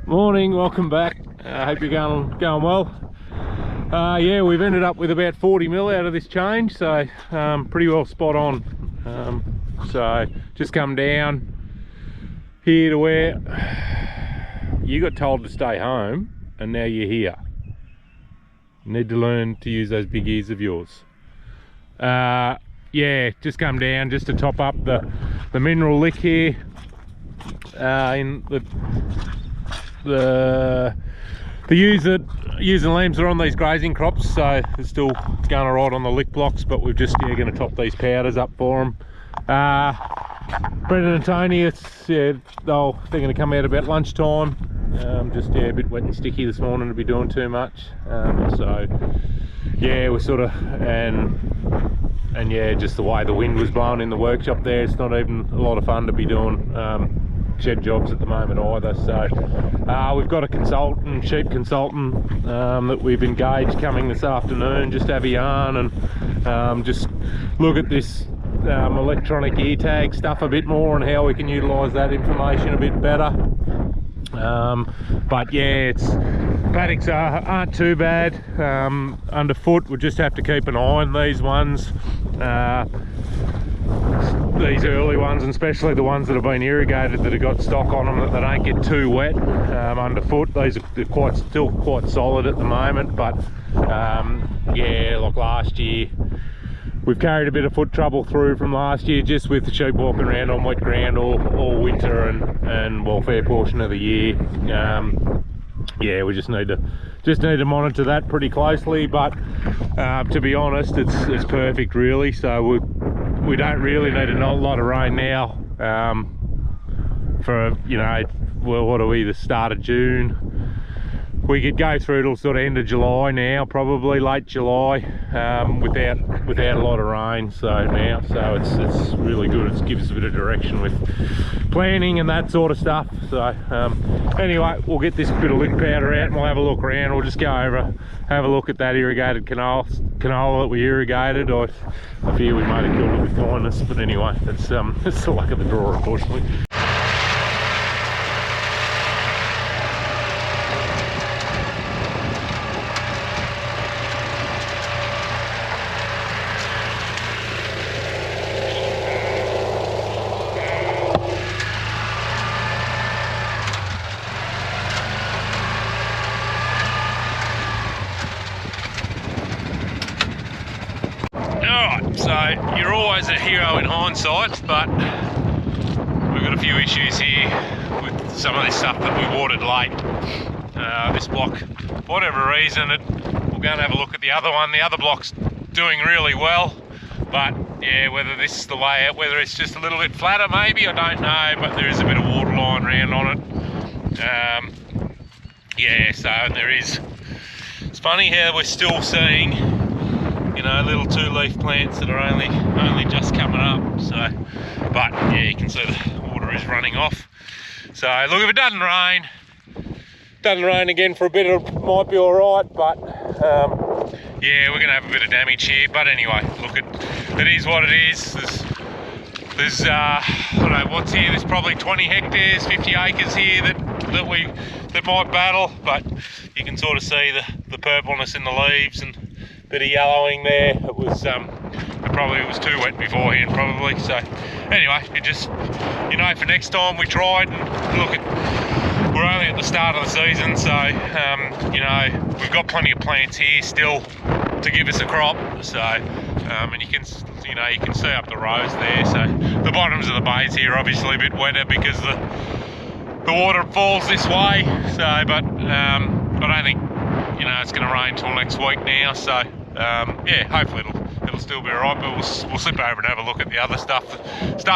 Morning, welcome back. I hope you're going well. Yeah, we've ended up with about 40 mil out of this change, so pretty well spot on. So just come down here to where you got told to stay home and now you're here. You need to learn to use those big ears of yours. Yeah, just come down just to top up the mineral lick here. In the ewes and lambs are on these grazing crops, so it's still going alright on the lick blocks, but we're just going to top these powders up for them. Brendan and Tony, they're going to come out about lunchtime. Just a bit wet and sticky this morning to be doing too much. So yeah, we're sort of and yeah, just the way the wind was blowing in the workshop there, it's not even a lot of fun to be doing shed jobs at the moment either. So we've got a sheep consultant that we've engaged coming this afternoon just to have a yarn and just look at this electronic ear tag stuff a bit more and how we can utilise that information a bit better. But yeah, paddocks aren't too bad. Underfoot, we'll just have to keep an eye on these ones. These early ones, and especially the ones that have been irrigated that have got stock on them, that they don't get too wet underfoot. These are still quite solid at the moment, but yeah, like last year we've carried a bit of foot trouble through from last year, just with the sheep walking around on wet ground all winter and well, fair portion of the year. Yeah, we just need to monitor that pretty closely, but to be honest, it's perfect really. So we don't really need a lot of rain now for, you know, well, what are we, the start of June? We could go through till sort of end of July now, probably late July, without a lot of rain. So it's really good. It gives us a bit of direction with planning and that sort of stuff. So anyway, we'll get this bit of lick powder out and we'll have a look around. We'll just go over, have a look at that irrigated canola that we irrigated. I fear we might have killed it with kindness, but anyway, it's the luck of the draw, unfortunately. So you're always a hero in hindsight, but we've got a few issues here with some of this stuff that we watered late. This block, for whatever reason, we're going to have a look at the other one. The other block's doing really well, but yeah, whether this is the layout, whether it's just a little bit flatter maybe, I don't know, but there is a bit of water line around on it. Yeah, so there is. It's funny how we're still seeing, you know, little two-leaf plants that are only just coming up. So, but yeah, you can see the water is running off. So look, if it doesn't rain again for a bit, it might be all right. But yeah, we're gonna have a bit of damage here. But anyway, look, it is what it is. There's I don't know what's here. There's probably 20 hectares, 50 acres here that might battle. But you can sort of see the purpleness in the leaves and bit of yellowing there. It was was too wet beforehand probably. So anyway, it just, you know, for next time we tried, and look, we're only at the start of the season, so you know, we've got plenty of plants here still to give us a crop. So and you can see up the rows there. So the bottoms of the bays here are obviously a bit wetter because the water falls this way. So but I don't think, you know, it's going to rain till next week now, so yeah, hopefully it'll still be alright. But we'll slip over and have a look at the other stuff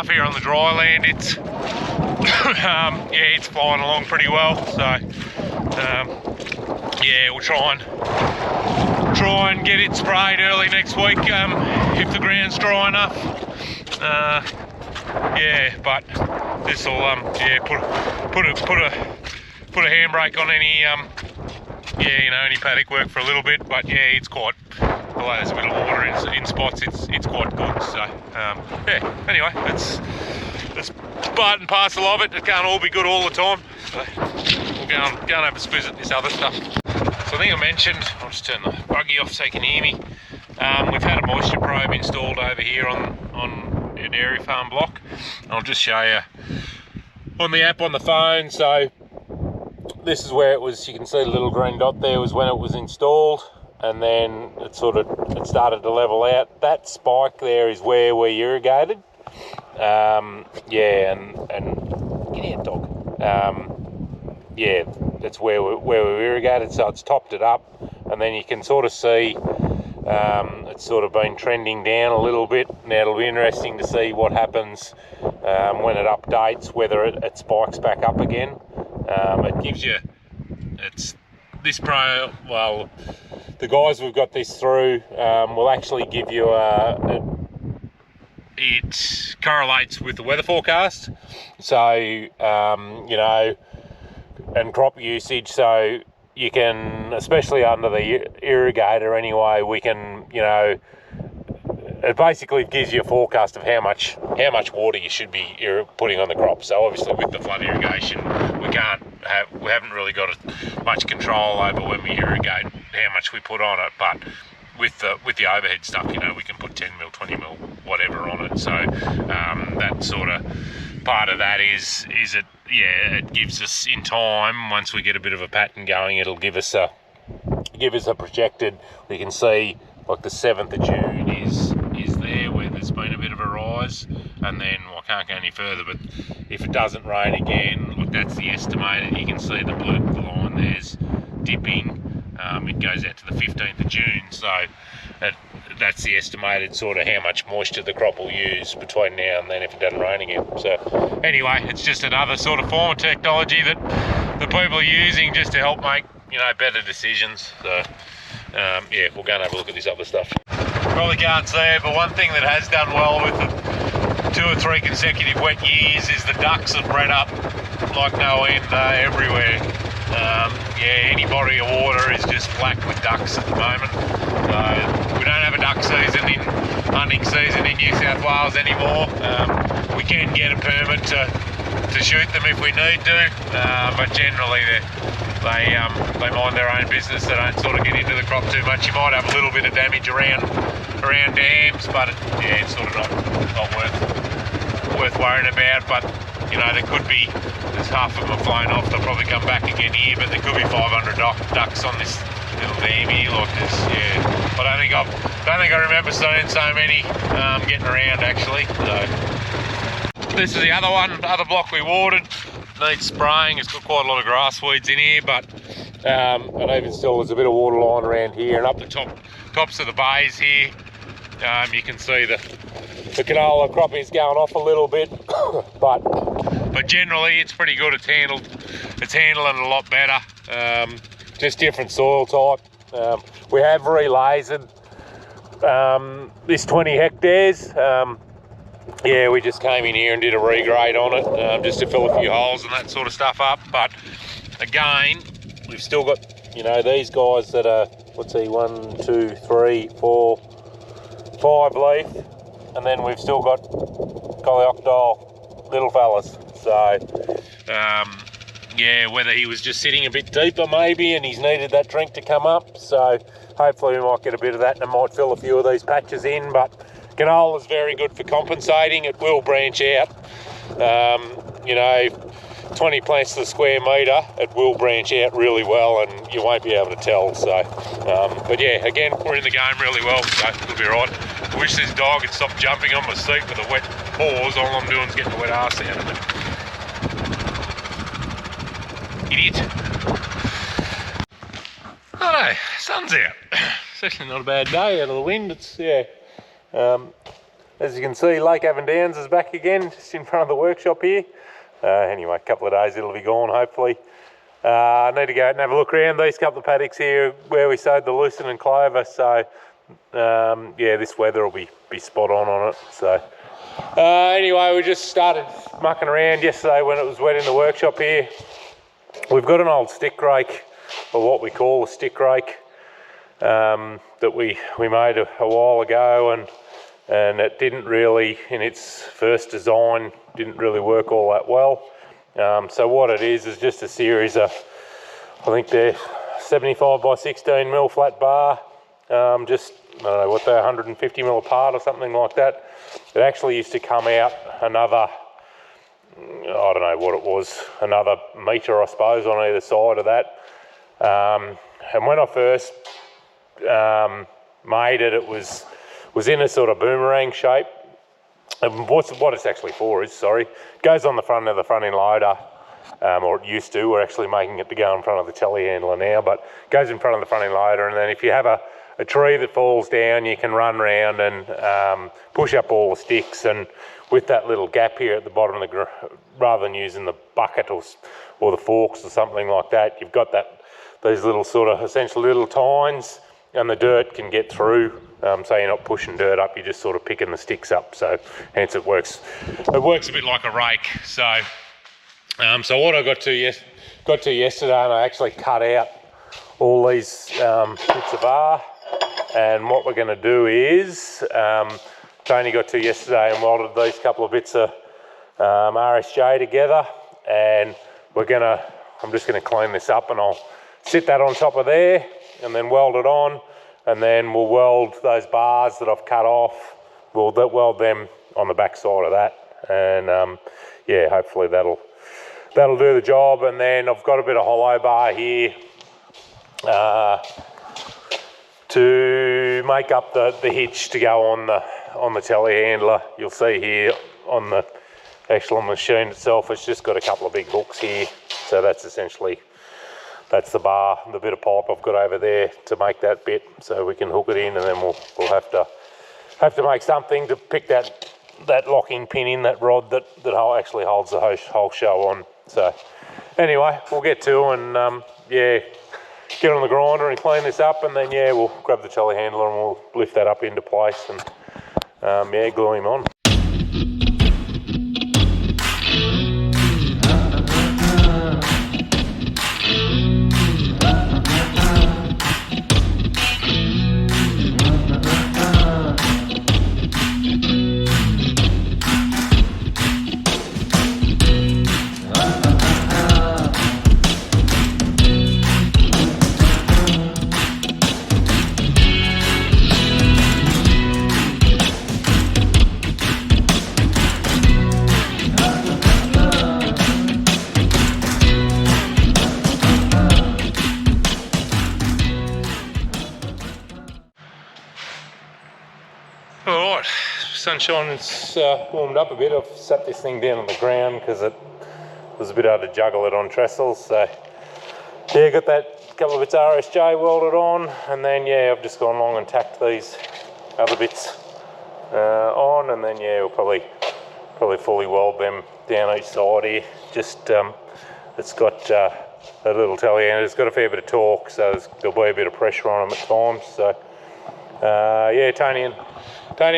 here on the dry land. It's yeah, it's flying along pretty well. So yeah, we'll try and get it sprayed early next week if the ground's dry enough. Yeah, but this will yeah, put a handbrake on any yeah, you know, any paddock work for a little bit. But yeah, it's quite, although there's a bit of water in spots, it's quite good. So yeah, anyway, that's part and parcel of it. It can't all be good all the time. So we'll go and have a squiz at this other stuff. So I think I mentioned, I'll just turn the buggy off so you can hear me. We've had a moisture probe installed over here on a dairy farm block. I'll just show you on the app on the phone. So this is where it was, you can see the little green dot there was when it was installed, and then it started to level out. That spike there is where we irrigated. Yeah, and get out, dog. Yeah, that's where we irrigated, so it's topped it up, and then you can sort of see it's sort of been trending down a little bit. Now it'll be interesting to see what happens when it updates, whether it spikes back up again. It gives you, it's this pro, well, the guys we've got this through will actually give you it correlates with the weather forecast, so you know, and crop usage, so you can, especially under the irrigator anyway, we can, you know, it basically gives you a forecast of how much water you should be putting on the crop. So obviously with the flood irrigation, we haven't really got much control over when we irrigate how much we put on it, but with the overhead stuff, you know, we can put 10 mil, 20 mil, whatever on it. So that sort of part of that is it, yeah, it gives us in time, once we get a bit of a pattern going, it'll give us a projected, we can see like the 7th of June is there where there's been a bit of a rise, and then, well, I can't go any further, but if it doesn't rain again, look, that's the estimated, you can see the blue line there's dipping. It goes out to the 15th of June, so that's the estimated sort of how much moisture the crop will use between now and then if it doesn't rain again. So anyway, it's just another sort of form of technology that the people are using just to help make, you know, better decisions. So yeah, we'll go and have a look at this other stuff. Probably can't see it, but one thing that has done well with the 2 or 3 consecutive wet years is the ducks have bred up like no end everywhere. Yeah, any body of water is just black with ducks at the moment. So we don't have a duck season hunting season in New South Wales anymore. We can get a permit to shoot them if we need to, but generally they mind their own business. They don't sort of get into the crop too much. You might have a little bit of damage around dams, but yeah, it's sort of not worth worrying about. But you know, there could be, there's half of them have flown off, they'll probably come back again here, but there could be 500 ducks on this little dam here, like this. Yeah, I don't think I remember seeing so many getting around actually. So this is the other block we watered. Needs spraying. It's got quite a lot of grass weeds in here, but and even still there's a bit of water line around here, and up the tops of the bays here, you can see the canola crop is going off a little bit, but generally it's pretty good. It's handling a lot better. Just different soil type. We have relasered this 20 hectares. Yeah, we just came in here and did a regrade on it, just to fill a few holes and that sort of stuff up. But again, we've still got, you know, these guys that are, let's see, 1, 2, 3, 4, 5 leaf, and then we've still got coleoctile little fellas. So yeah, whether he was just sitting a bit deeper maybe and he's needed that drink to come up, so hopefully we might get a bit of that and it might fill a few of these patches in. But canola is very good for compensating. It will branch out. You know, 20 plants to the square metre, it will branch out really well and you won't be able to tell. So but yeah, again, we're in the game really well, so it'll be right. I wish this dog had stopped jumping on my seat with a wet paws. All I'm doing is getting the wet arse out of it. Idiot. Oh no, sun's out. It's actually not a bad day out of the wind. It's, yeah. As you can see, Lake Avondowns is back again, just in front of the workshop here. Anyway, a couple of days it'll be gone, hopefully. I need to go out and have a look around these couple of paddocks here where we sowed the lucerne and clover. So yeah, this weather will be spot on it. So anyway, we just started mucking around yesterday when it was wet in the workshop here. We've got an old stick rake, or what we call a stick rake, that we made a while ago, and it didn't really, in its first design, didn't really work all that well. So what it is just a series of I think they're 75 by 16 mil flat bar, just, I don't know what they're, 150 mil apart or something like that. It actually used to come out another, I don't know what it was, another metre I suppose on either side of that. And when I first made it, it was in a sort of boomerang shape. And what it's actually for is, it goes on the front of the front end loader, or it used to. We're actually making it to go in front of the telehandler now, but it goes in front of the front end loader, and then if you have a tree that falls down, you can run around and push up all the sticks, and with that little gap here at the bottom of the rather than using the bucket or the forks or something like that, you've got these little sort of essentially little tines, and the dirt can get through. So you're not pushing dirt up, you're just sort of picking the sticks up. So hence it works a bit like a rake. So what I got to yesterday, and I actually cut out all these bits of bar. And what we're going to do is, Tony got to yesterday and welded these couple of bits of RSJ together, and I'm just going to clean this up, and I'll sit that on top of there and then weld it on, and then we'll weld those bars that I've cut off, we'll weld them on the back side of that, and yeah, hopefully that'll do the job. And then I've got a bit of hollow bar here to make up the hitch to go on the telehandler. You'll see here on the actual machine itself, it's just got a couple of big hooks here, so that's the bar, the bit of pipe I've got over there to make that bit, so we can hook it in, and then we'll have to make something to pick that locking pin in, that rod that actually holds the whole show on. So anyway, we'll get to and yeah, get on the grinder and clean this up, and then yeah, we'll grab the telehandler and we'll lift that up into place and yeah, glue him on. Alright, sunshine's warmed up a bit. I've sat this thing down on the ground because it was a bit hard to juggle it on trestles. So yeah, got that couple of bits RSJ welded on, and then yeah, I've just gone along and tacked these other bits on, and then yeah, we'll probably fully weld them down each side here. Just it's got a little telehandler, it's got a fair bit of torque, so there'll be a bit of pressure on them at times. So yeah, Tony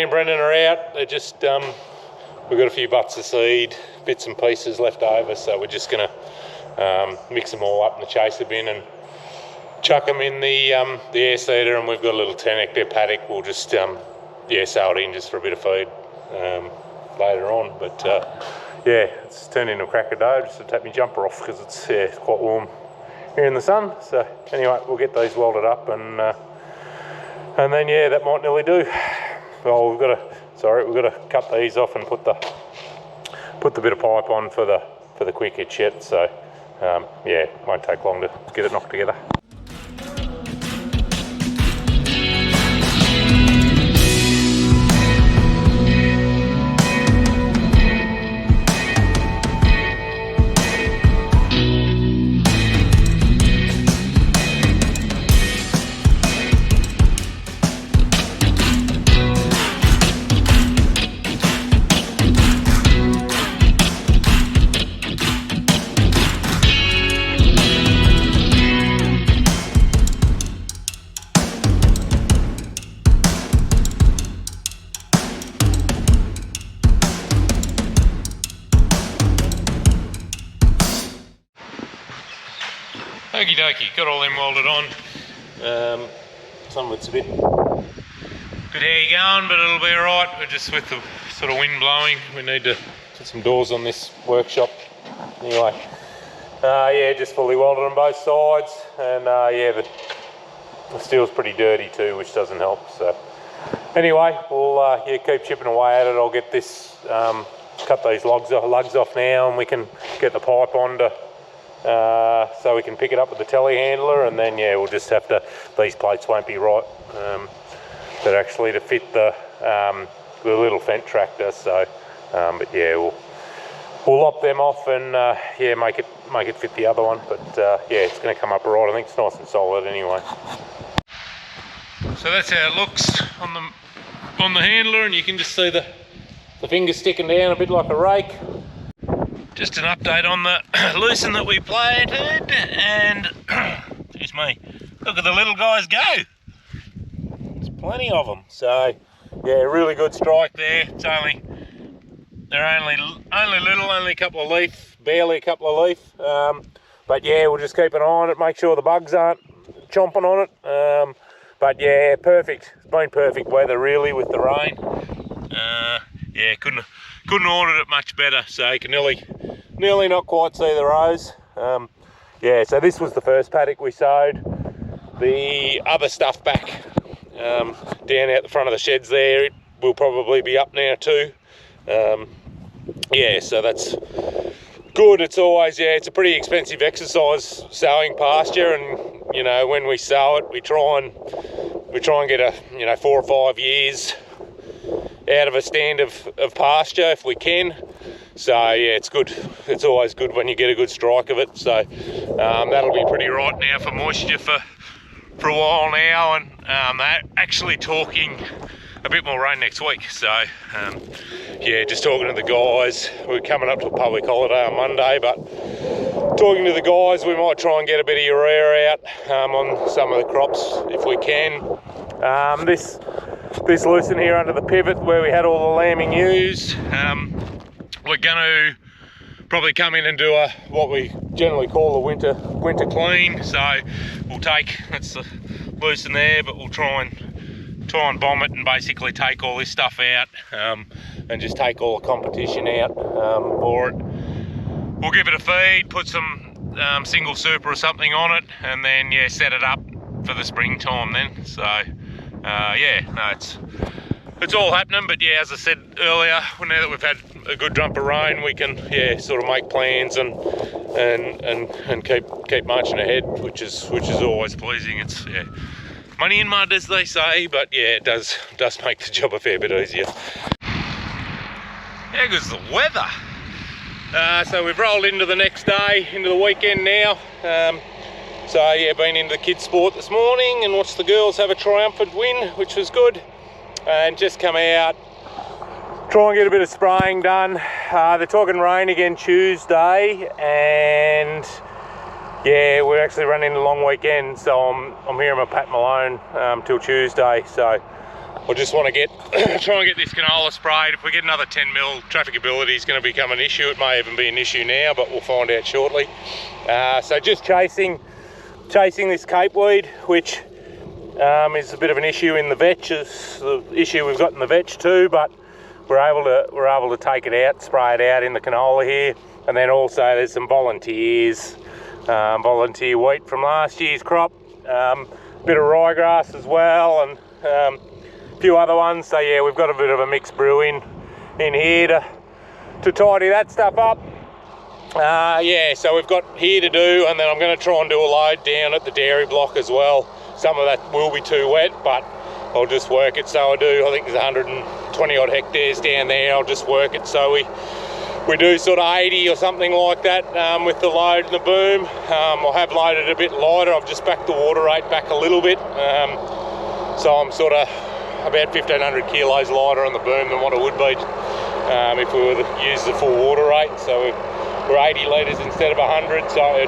and Brendan are out. They're just we've got a few butts of seed, bits and pieces left over, so we're just gonna mix them all up in the chaser bin and chuck them in the air seeder, and we've got a little 10 hectare paddock. We'll just yeah, sow it in just for a bit of feed later on. But yeah, it's turned into a cracker dough. Just to take my jumper off because it's quite warm here in the sun. So anyway, we'll get these welded up, and then yeah, that might nearly do. Well, we've got to cut these off and put the bit of pipe on for the quick hitch yet. So yeah, won't take long to get it knocked together. Okie dokie, got all them welded on. Some of it's a bit hairy going, but it'll be alright. We're just with the sort of wind blowing. We need to put some doors on this workshop. Anyway, Yeah, just fully welded on both sides, and yeah, the steel's pretty dirty too, which doesn't help. So anyway, we'll yeah, keep chipping away at it. I'll get this, cut these lugs off now, and we can get the pipe onto, so we can pick it up with the telehandler, and then yeah, we'll just have to, these plates won't be right, they're actually to fit the little Fendt tractor, so but yeah, we'll lop them off and yeah, make it fit the other one. But yeah, it's going to come up right. I think it's nice and solid anyway. So that's how it looks on the handler, and you can just see the fingers sticking down a bit like a rake. Just an update on the lucerne that we planted, and excuse me, look at the little guys go. There's plenty of them. So yeah, really good strike there. It's they're only little, only a couple of leaf, barely a couple of leaf. But yeah, we'll just keep an eye on it, make sure the bugs aren't chomping on it. But yeah, perfect. It's been perfect weather really with the rain. Yeah, couldn't ordered it much better. So you can nearly not quite see the rows. Yeah, so this was the first paddock we sowed. The other stuff back down out the front of the sheds there, it will probably be up now too. Yeah, so that's good. It's always, yeah, it's a pretty expensive exercise sowing pasture, and you know, when we sow it, we try and get a, you know, 4 or 5 years out of a stand of pasture if we can. So yeah, it's good. It's always good when you get a good strike of it. So that'll be pretty right now for moisture for a while now, and they're actually talking a bit more rain next week. So yeah, just talking to the guys. We're coming up to a public holiday on Monday, but talking to the guys, we might try and get a bit of urea out on some of the crops if we can. This lucerne here under the pivot where we had all the lambing ewes, we're going to probably come in and do what we generally call a winter clean. So we'll take, that's the lucerne there, but we'll try and bomb it and basically take all this stuff out, and just take all the competition out for it. We'll give it a feed, put some single super or something on it, and then yeah, set it up for the springtime then. So yeah, no, it's all happening. But yeah, as I said earlier, now that we've had a good dump of rain, we can yeah, sort of make plans and keep marching ahead, which is always pleasing. It's yeah, money in mud, as they say, but yeah, it does make the job a fair bit easier. How good's the weather? So we've rolled into the next day, into the weekend now. So yeah, been into the kids' sport this morning and watched the girls have a triumphant win, which was good. And just come out, try and get a bit of spraying done. They're talking rain again Tuesday, and yeah, we're actually running a long weekend, so I'm here in my Pat Malone till Tuesday. So I just want to try and get this canola sprayed. If we get another 10 mil, trafficability is going to become an issue. It may even be an issue now, but we'll find out shortly. So just chasing this cape weed, which is a bit of an issue in the vetch. It's the issue we've got in the vetch too, but we're able to take it out, spray it out in the canola here. And then also there's some volunteer wheat from last year's crop, bit of ryegrass as well, and a few other ones. So yeah, we've got a bit of a mixed brew in here to tidy that stuff up. Yeah, so we've got here to do, and then I'm going to try and do a load down at the dairy block as well. Some of that will be too wet, but I'll just work it. So I think there's 120 odd hectares down there. I'll just work it so we do sort of 80 or something like that with the load and the boom. I have loaded a bit lighter. I've just backed the water rate back a little bit. So I'm sort of about 1,500 kilos lighter on the boom than what it would be if we were to use the full water rate. So we're 80 litres instead of 100. So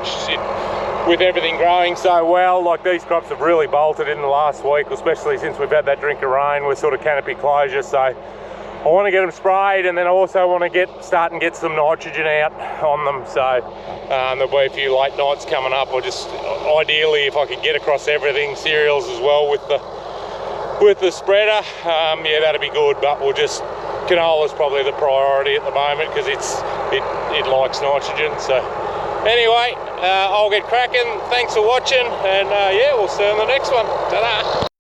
with everything growing so well, like these crops have really bolted in the last week, especially since we've had that drink of rain with sort of canopy closure. So I want to get them sprayed, and then I also want to start and get some nitrogen out on them. So there'll be a few late nights coming up. Or just ideally, if I could get across everything, cereals as well with the spreader, yeah, that'd be good. But canola's probably the priority at the moment because it likes nitrogen. So anyway, I'll get cracking. Thanks for watching, and yeah, we'll see you on the next one. Ta-da!